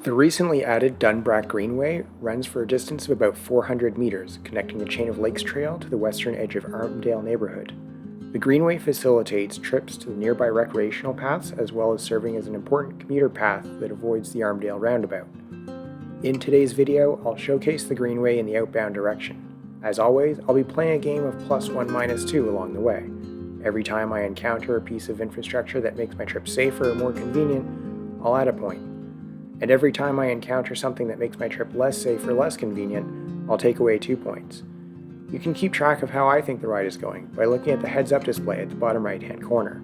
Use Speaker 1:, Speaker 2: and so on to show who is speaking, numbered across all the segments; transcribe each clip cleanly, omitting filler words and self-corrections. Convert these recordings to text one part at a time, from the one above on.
Speaker 1: The recently added Dunbrack Greenway runs for a distance of about 400 meters, connecting the Chain of Lakes Trail to the western edge of Armdale neighborhood. The Greenway facilitates trips to the nearby recreational paths as well as serving as an important commuter path that avoids the Armdale roundabout. In today's video, I'll showcase the Greenway in the outbound direction. As always, I'll be playing a game of +1 - 2 along the way. Every time I encounter a piece of infrastructure that makes my trip safer or more convenient, I'll add a point. And every time I encounter something that makes my trip less safe or less convenient, I'll take away 2 points. You can keep track of how I think the ride is going by looking at the heads-up display at the bottom right-hand corner.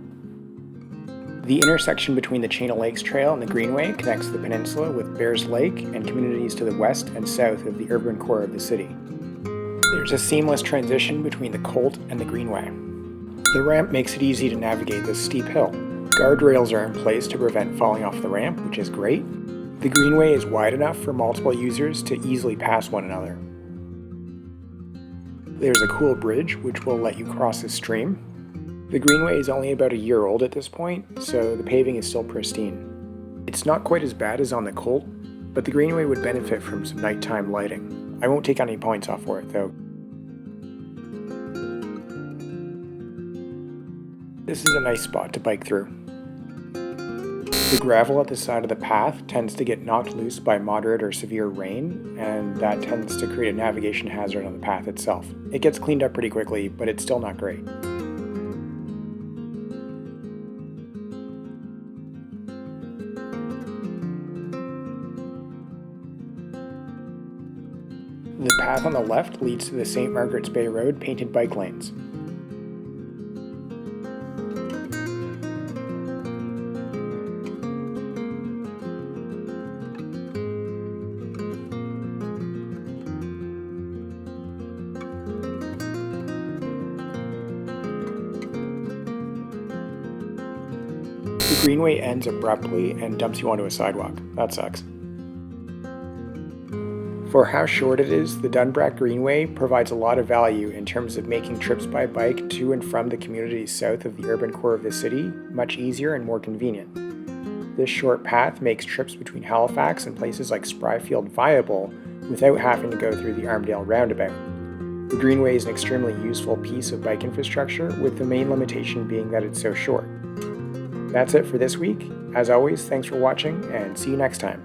Speaker 1: The intersection between the Chain of Lakes Trail and the Greenway connects the peninsula with Bears Lake and communities to the west and south of the urban core of the city. There's a seamless transition between the Colt and the Greenway. The ramp makes it easy to navigate this steep hill. Guardrails are in place to prevent falling off the ramp, which is great. The Greenway is wide enough for multiple users to easily pass one another. There's a cool bridge which will let you cross a stream. The Greenway is only about a year old at this point, so the paving is still pristine. It's not quite as bad as on the Colt, but the Greenway would benefit from some nighttime lighting. I won't take any points off for it though. This is a nice spot to bike through. The gravel at the side of the path tends to get knocked loose by moderate or severe rain, and that tends to create a navigation hazard on the path itself. It gets cleaned up pretty quickly, but it's still not great. The path on the left leads to the St. Margaret's Bay Road painted bike lanes. The Greenway ends abruptly and dumps you onto a sidewalk. That sucks. For how short it is, the Dunbrack Greenway provides a lot of value in terms of making trips by bike to and from the communities south of the urban core of the city much easier and more convenient. This short path makes trips between Halifax and places like Spryfield viable without having to go through the Armdale roundabout. The Greenway is an extremely useful piece of bike infrastructure, with the main limitation being that it's so short. That's it for this week. As always, thanks for watching and see you next time.